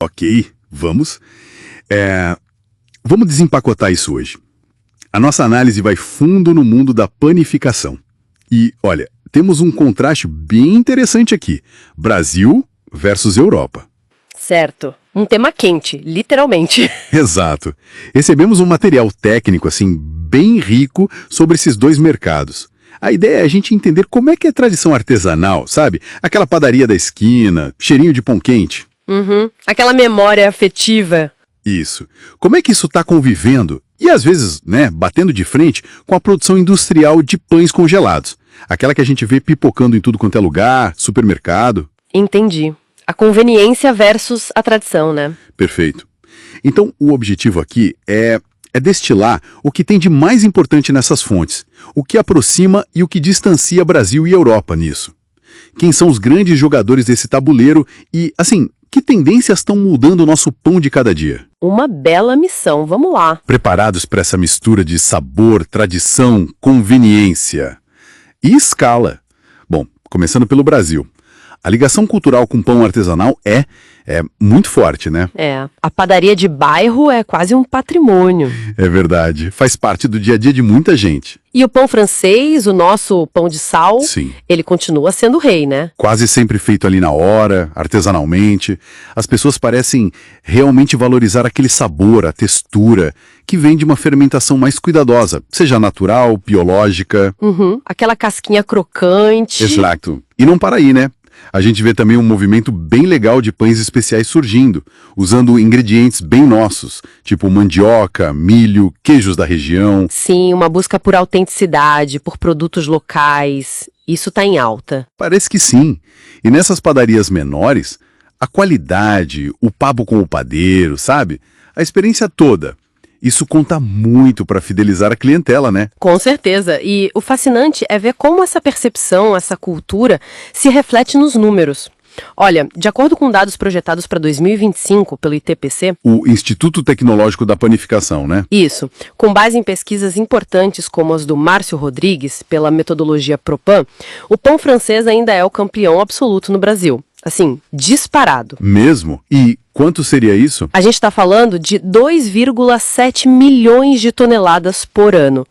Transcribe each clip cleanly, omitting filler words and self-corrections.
Ok, vamos. Vamos desempacotar isso hoje. A nossa análise vai fundo no mundo da panificação. E, olha, temos um contraste bem interessante aqui. Brasil versus Europa. Certo. Um tema quente, literalmente. Exato. Recebemos um material técnico, assim, bem rico sobre esses dois mercados. A ideia é a gente entender como é que é tradição artesanal, sabe? Aquela padaria da esquina, cheirinho de pão quente. Aquela memória afetiva. Isso. Como é que isso está convivendo e, às vezes, né, batendo de frente com a produção industrial de pães congelados? Aquela que a gente vê pipocando em tudo quanto é lugar, supermercado. Entendi. A conveniência versus a tradição, né? Perfeito. Então, o objetivo aqui é destilar o que tem de mais importante nessas fontes, o que aproxima e o que distancia Brasil e Europa nisso. Quem são os grandes jogadores desse tabuleiro e, assim, que tendências estão mudando o nosso pão de cada dia? Uma bela missão, vamos lá. Preparados para essa mistura de sabor, tradição, conveniência e escala? Bom, começando pelo Brasil. A ligação cultural com pão artesanal é muito forte, né? A padaria de bairro é quase um patrimônio. É verdade, faz parte do dia a dia de muita gente. E o pão francês, o nosso pão de sal, Sim. Ele continua sendo rei, né? Quase sempre feito ali na hora, artesanalmente. As pessoas parecem realmente valorizar aquele sabor, a textura, que vem de uma fermentação mais cuidadosa, seja natural, biológica. Aquela casquinha crocante. Exato. E não para aí, né? A gente vê também um movimento bem legal de pães especiais surgindo, usando ingredientes bem nossos, tipo mandioca, milho, queijos da região. Sim, uma busca por autenticidade, por produtos locais. Isso tá em alta. Parece que sim. E nessas padarias menores, a qualidade, o papo com o padeiro, sabe? A experiência toda. Isso conta muito para fidelizar a clientela, né? Com certeza. E o fascinante é ver como essa percepção, essa cultura, se reflete nos números. Olha, de acordo com dados projetados para 2025 pelo ITPC... O Instituto Tecnológico da Panificação, né? Isso. Com base em pesquisas importantes como as do Márcio Rodrigues, pela metodologia Propan, o pão francês ainda é o campeão absoluto no Brasil. Assim, disparado. Mesmo? E quanto seria isso? A gente está falando de 2,7 milhões de toneladas por ano.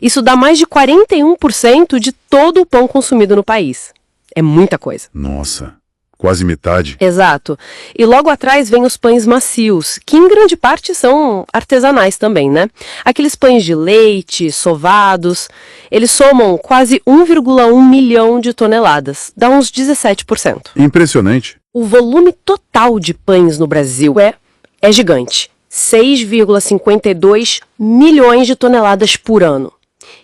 Isso dá mais de 41% de todo o pão consumido no país. É muita coisa. Nossa, quase metade. Exato. E logo atrás vem os pães macios, que em grande parte são artesanais também, né? Aqueles pães de leite, sovados, eles somam quase 1,1 milhão de toneladas. Dá uns 17%. Impressionante. O volume total de pães no Brasil é gigante. 6,52 milhões de toneladas por ano.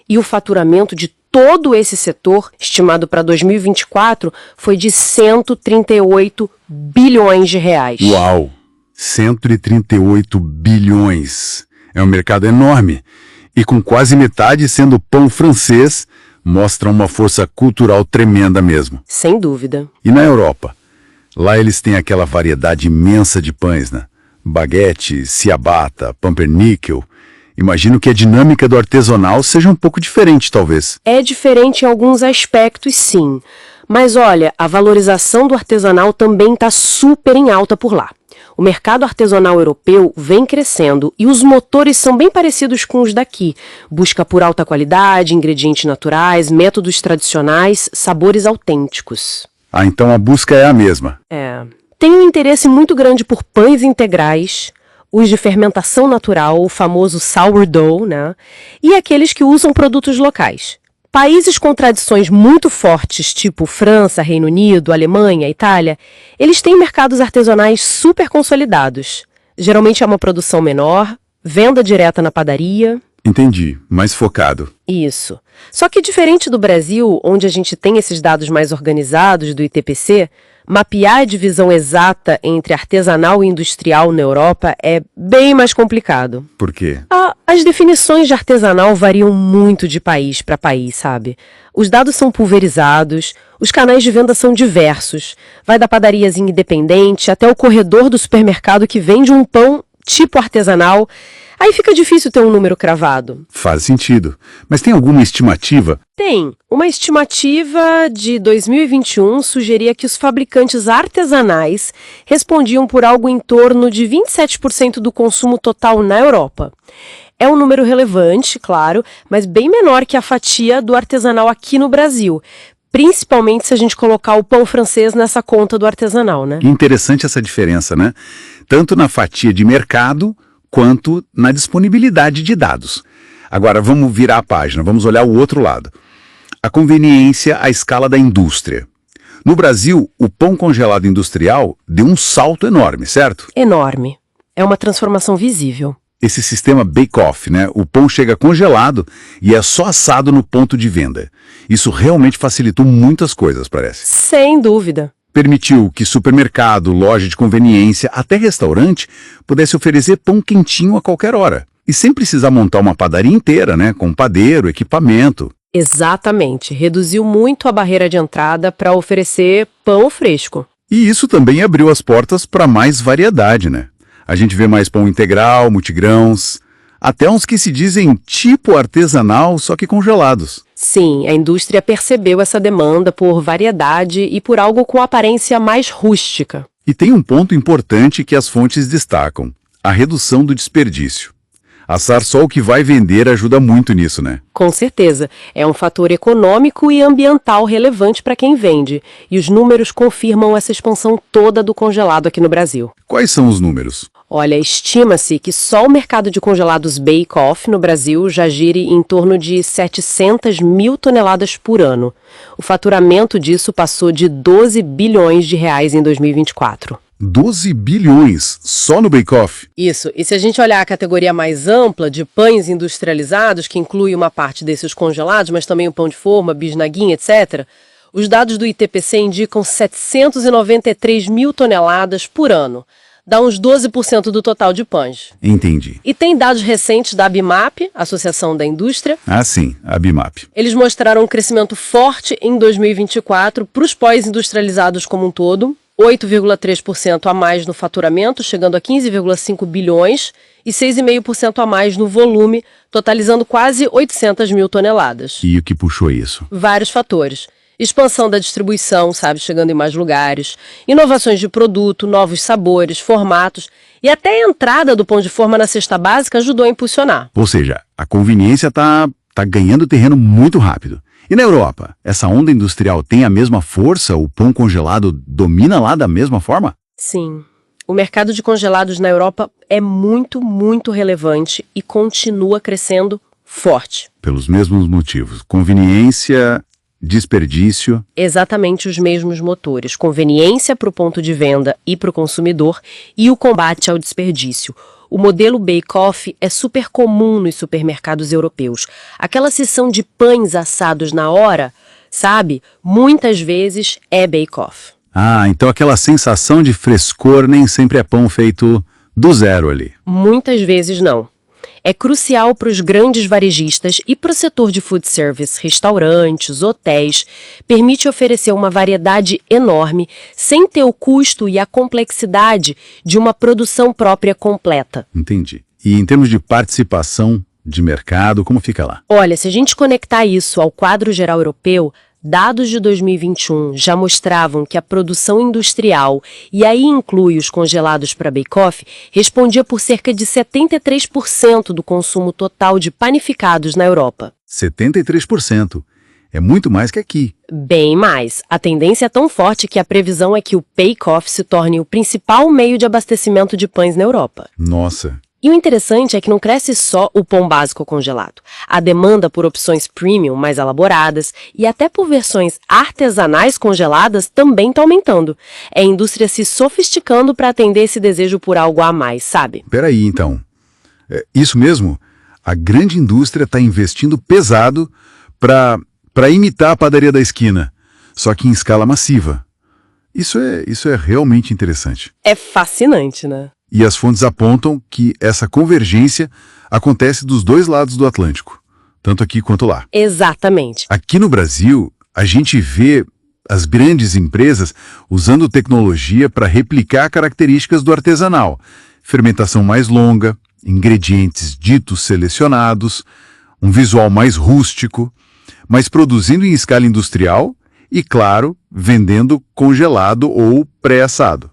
E o faturamento de todo esse setor, estimado para 2024, foi de 138 bilhões de reais. Uau! 138 bilhões. É um mercado enorme. E com quase metade sendo pão francês, mostra uma força cultural tremenda mesmo. Sem dúvida. E na Europa? Lá eles têm aquela variedade imensa de pães, né? Baguete, ciabatta, pumpernickel. Imagino que a dinâmica do artesanal seja um pouco diferente, talvez. É diferente em alguns aspectos, sim. Mas olha, a valorização do artesanal também está super em alta por lá. O mercado artesanal europeu vem crescendo e os motores são bem parecidos com os daqui. Busca por alta qualidade, ingredientes naturais, métodos tradicionais, sabores autênticos. Ah, então a busca é a mesma. Tem um interesse muito grande por pães integrais, os de fermentação natural, o famoso sourdough, né? E aqueles que usam produtos locais. Países com tradições muito fortes, tipo França, Reino Unido, Alemanha, Itália, eles têm mercados artesanais super consolidados. Geralmente é uma produção menor, venda direta na padaria. Entendi, mais focado. Isso. Só que diferente do Brasil, onde a gente tem esses dados mais organizados do ITPC, mapear a divisão exata entre artesanal e industrial na Europa é bem mais complicado. Por quê? As definições de artesanal variam muito de país para país, sabe? Os dados são pulverizados, os canais de venda são diversos. Vai da padariazinha independente até o corredor do supermercado que vende um pão tipo artesanal. Aí fica difícil ter um número cravado. Faz sentido. Mas tem alguma estimativa? Tem. Uma estimativa de 2021 sugeria que os fabricantes artesanais respondiam por algo em torno de 27% do consumo total na Europa. É um número relevante, claro, mas bem menor que a fatia do artesanal aqui no Brasil. Principalmente se a gente colocar o pão francês nessa conta do artesanal, né? Interessante essa diferença, né? Tanto na fatia de mercado, quanto na disponibilidade de dados. Agora, vamos virar a página, vamos olhar o outro lado. A conveniência à escala da indústria. No Brasil, o pão congelado industrial deu um salto enorme, certo? Enorme. É uma transformação visível. Esse sistema bake-off, né? O pão chega congelado e é só assado no ponto de venda. Isso realmente facilitou muitas coisas, parece. Sem dúvida. Permitiu que supermercado, loja de conveniência, até restaurante, pudesse oferecer pão quentinho a qualquer hora. E sem precisar montar uma padaria inteira, né? Com padeiro, equipamento. Exatamente. Reduziu muito a barreira de entrada para oferecer pão fresco. E isso também abriu as portas para mais variedade, né? A gente vê mais pão integral, multigrãos, até uns que se dizem tipo artesanal, só que congelados. Sim, a indústria percebeu essa demanda por variedade e por algo com aparência mais rústica. E tem um ponto importante que as fontes destacam: a redução do desperdício. Assar só o que vai vender ajuda muito nisso, né? Com certeza. É um fator econômico e ambiental relevante para quem vende. E os números confirmam essa expansão toda do congelado aqui no Brasil. Quais são os números? Olha, estima-se que só o mercado de congelados bake-off no Brasil já gire em torno de 700 mil toneladas por ano. O faturamento disso passou de 12 bilhões de reais em 2024. 12 bilhões só no bake-off. Isso. E se a gente olhar a categoria mais ampla de pães industrializados, que inclui uma parte desses congelados, mas também o pão de forma, bisnaguinha, etc., os dados do ITPC indicam 793 mil toneladas por ano. Dá uns 12% do total de pães. Entendi. E tem dados recentes da ABIMAP, Associação da Indústria. Ah, sim, a ABIMAP. Eles mostraram um crescimento forte em 2024 para os pães industrializados como um todo, 8,3% a mais no faturamento, chegando a 15,5 bilhões, e 6,5% a mais no volume, totalizando quase 800 mil toneladas. E o que puxou isso? Vários fatores. Expansão da distribuição, chegando em mais lugares, inovações de produto, novos sabores, formatos, e até a entrada do pão de forma na cesta básica ajudou a impulsionar. Ou seja, a conveniência tá ganhando terreno muito rápido. E na Europa, essa onda industrial tem a mesma força? O pão congelado domina lá da mesma forma? Sim. O mercado de congelados na Europa é muito, muito relevante e continua crescendo forte. Pelos mesmos motivos. Conveniência, desperdício. Exatamente os mesmos motores. Conveniência para o ponto de venda e para o consumidor e o combate ao desperdício. O modelo bake-off é super comum nos supermercados europeus. Aquela seção de pães assados na hora, muitas vezes é bake-off. Ah, então aquela sensação de frescor nem sempre é pão feito do zero ali. Muitas vezes não. É crucial para os grandes varejistas e para o setor de food service, restaurantes, hotéis. Permite oferecer uma variedade enorme, sem ter o custo e a complexidade de uma produção própria completa. Entendi. E em termos de participação de mercado, como fica lá? Olha, se a gente conectar isso ao quadro geral europeu, dados de 2021 já mostravam que a produção industrial, e aí inclui os congelados para bake-off, respondia por cerca de 73% do consumo total de panificados na Europa. 73%. É muito mais que aqui. Bem mais. A tendência é tão forte que a previsão é que o bake-off se torne o principal meio de abastecimento de pães na Europa. Nossa. E o interessante é que não cresce só o pão básico congelado. A demanda por opções premium mais elaboradas e até por versões artesanais congeladas também está aumentando. É a indústria se sofisticando para atender esse desejo por algo a mais, Peraí, então. Isso mesmo? A grande indústria está investindo pesado para imitar a padaria da esquina, só que em escala massiva. Isso é realmente interessante. É fascinante, né? E as fontes apontam que essa convergência acontece dos dois lados do Atlântico, tanto aqui quanto lá. Exatamente. Aqui no Brasil, a gente vê as grandes empresas usando tecnologia para replicar características do artesanal. Fermentação mais longa, ingredientes ditos selecionados, um visual mais rústico, mas produzindo em escala industrial e, claro, vendendo congelado ou pré-assado.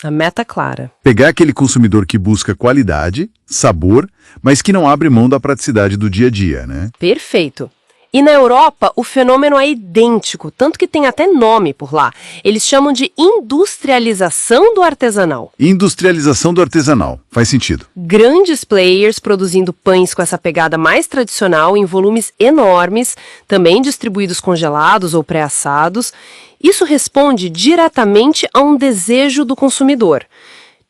A meta clara. Pegar aquele consumidor que busca qualidade, sabor, mas que não abre mão da praticidade do dia a dia, né? Perfeito. E na Europa, o fenômeno é idêntico, tanto que tem até nome por lá. Eles chamam de industrialização do artesanal. Industrialização do artesanal. Faz sentido. Grandes players produzindo pães com essa pegada mais tradicional em volumes enormes, também distribuídos congelados ou pré-assados. Isso responde diretamente a um desejo do consumidor.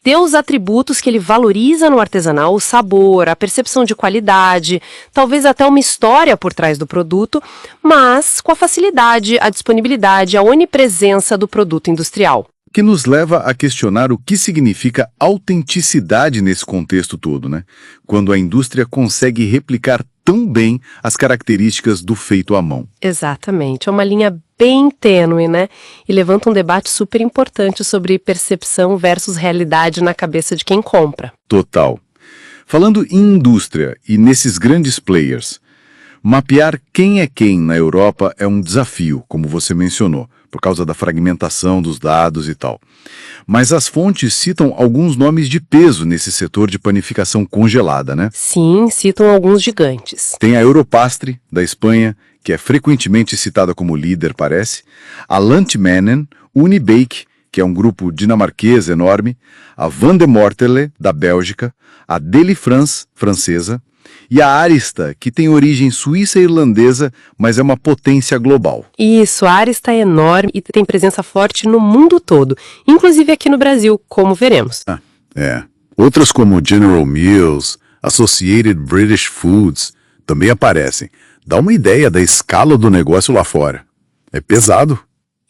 Ter os atributos que ele valoriza no artesanal, o sabor, a percepção de qualidade, talvez até uma história por trás do produto, mas com a facilidade, a disponibilidade, a onipresença do produto industrial. Que nos leva a questionar o que significa autenticidade nesse contexto todo, né? Quando a indústria consegue replicar tão bem as características do feito à mão. Exatamente, é uma linha bem tênue, né? E levanta um debate super importante sobre percepção versus realidade na cabeça de quem compra. Total. Falando em indústria e nesses grandes players, mapear quem é quem na Europa é um desafio, como você mencionou, por causa da fragmentação dos dados e tal. Mas as fontes citam alguns nomes de peso nesse setor de panificação congelada, né? Sim, citam alguns gigantes. Tem a Europastre, da Espanha, que é frequentemente citada como líder, parece, a Lantmännen, Unibake, que é um grupo dinamarquês enorme, a Van de Mortele, da Bélgica, a Delifrance, francesa, e a Arista, que tem origem suíça e irlandesa, mas é uma potência global. Isso, a Arista é enorme e tem presença forte no mundo todo, inclusive aqui no Brasil, como veremos. Outras como General Mills, Associated British Foods, também aparecem. Dá uma ideia da escala do negócio lá fora. É pesado.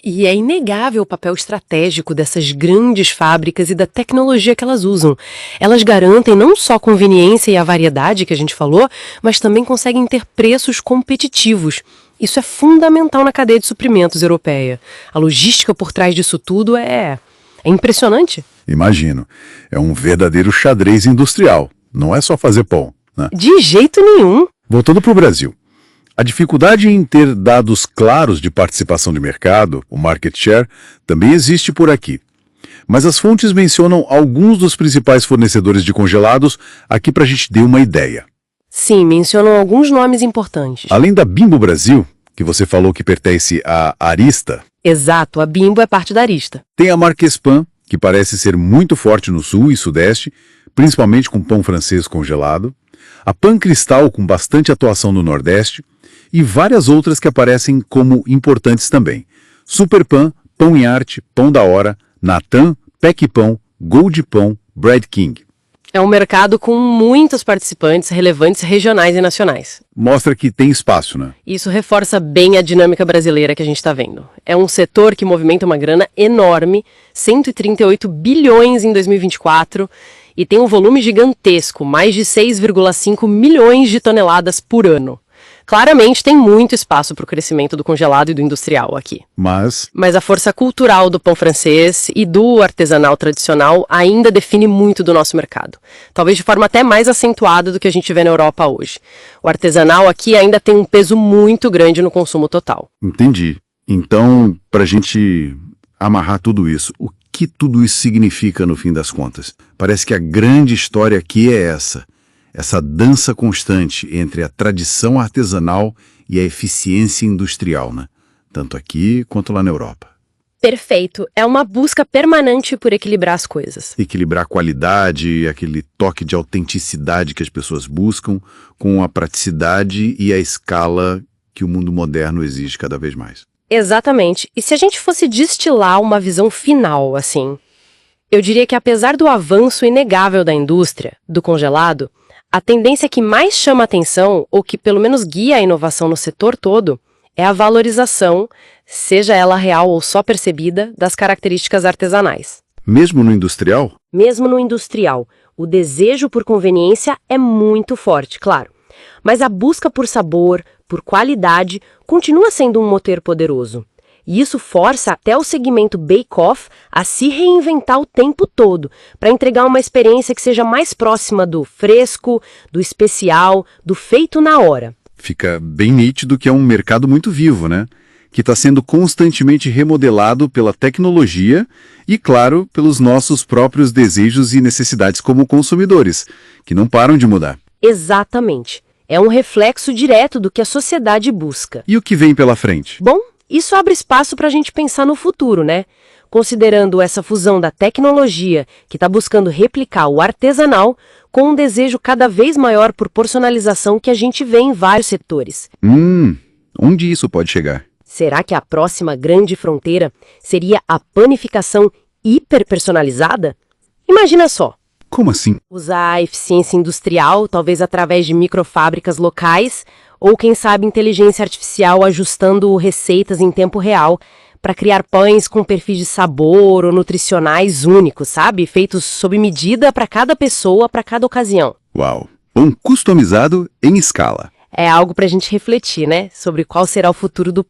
E é inegável o papel estratégico dessas grandes fábricas e da tecnologia que elas usam. Elas garantem não só a conveniência e a variedade que a gente falou, mas também conseguem ter preços competitivos. Isso é fundamental na cadeia de suprimentos europeia. A logística por trás disso tudo é impressionante. Imagino. É um verdadeiro xadrez industrial. Não é só fazer pão, né? De jeito nenhum. Voltando para o Brasil. A dificuldade em ter dados claros de participação de mercado, o market share, também existe por aqui. Mas as fontes mencionam alguns dos principais fornecedores de congelados aqui para a gente ter uma ideia. Sim, mencionam alguns nomes importantes. Além da Bimbo Brasil, que você falou que pertence à Arista. Exato, a Bimbo é parte da Arista. Tem a Marquespan, que parece ser muito forte no sul e sudeste, principalmente com pão francês congelado. A Pan Cristal, com bastante atuação no nordeste. E várias outras que aparecem como importantes também. Superpan, Pão em Arte, Pão da Hora, Natan, Peck Pão, Gold Pão, Bread King. É um mercado com muitos participantes relevantes regionais e nacionais. Mostra que tem espaço, né? Isso reforça bem a dinâmica brasileira que a gente está vendo. É um setor que movimenta uma grana enorme, 138 bilhões em 2024, e tem um volume gigantesco, mais de 6,5 milhões de toneladas por ano. Claramente tem muito espaço para o crescimento do congelado e do industrial aqui. Mas a força cultural do pão francês e do artesanal tradicional ainda define muito do nosso mercado. Talvez de forma até mais acentuada do que a gente vê na Europa hoje. O artesanal aqui ainda tem um peso muito grande no consumo total. Entendi. Então, para a gente amarrar tudo isso, o que tudo isso significa no fim das contas? Parece que a grande história aqui é essa dança constante entre a tradição artesanal e a eficiência industrial, né? Tanto aqui quanto lá na Europa. Perfeito. É uma busca permanente por equilibrar as coisas. Equilibrar a qualidade, aquele toque de autenticidade que as pessoas buscam, com a praticidade e a escala que o mundo moderno exige cada vez mais. Exatamente. E se a gente fosse destilar uma visão final, assim, eu diria que apesar do avanço inegável da indústria, do congelado, a tendência que mais chama atenção, ou que pelo menos guia a inovação no setor todo, é a valorização, seja ela real ou só percebida, das características artesanais. Mesmo no industrial? Mesmo no industrial, o desejo por conveniência é muito forte, claro. Mas a busca por sabor, por qualidade, continua sendo um motor poderoso. E isso força até o segmento bake-off a se reinventar o tempo todo, para entregar uma experiência que seja mais próxima do fresco, do especial, do feito na hora. Fica bem nítido que é um mercado muito vivo, né? Que está sendo constantemente remodelado pela tecnologia e, claro, pelos nossos próprios desejos e necessidades como consumidores, que não param de mudar. Exatamente. É um reflexo direto do que a sociedade busca. E o que vem pela frente? Bom, isso abre espaço para a gente pensar no futuro, né? Considerando essa fusão da tecnologia, que está buscando replicar o artesanal, com um desejo cada vez maior por personalização que a gente vê em vários setores. Onde isso pode chegar? Será que a próxima grande fronteira seria a panificação hiperpersonalizada? Imagina só. Como assim? Usar a eficiência industrial, talvez através de microfábricas locais, ou quem sabe inteligência artificial ajustando receitas em tempo real para criar pães com perfis de sabor ou nutricionais únicos, sabe? Feitos sob medida para cada pessoa, para cada ocasião. Uau! Pão customizado em escala. É algo para a gente refletir, né? Sobre qual será o futuro do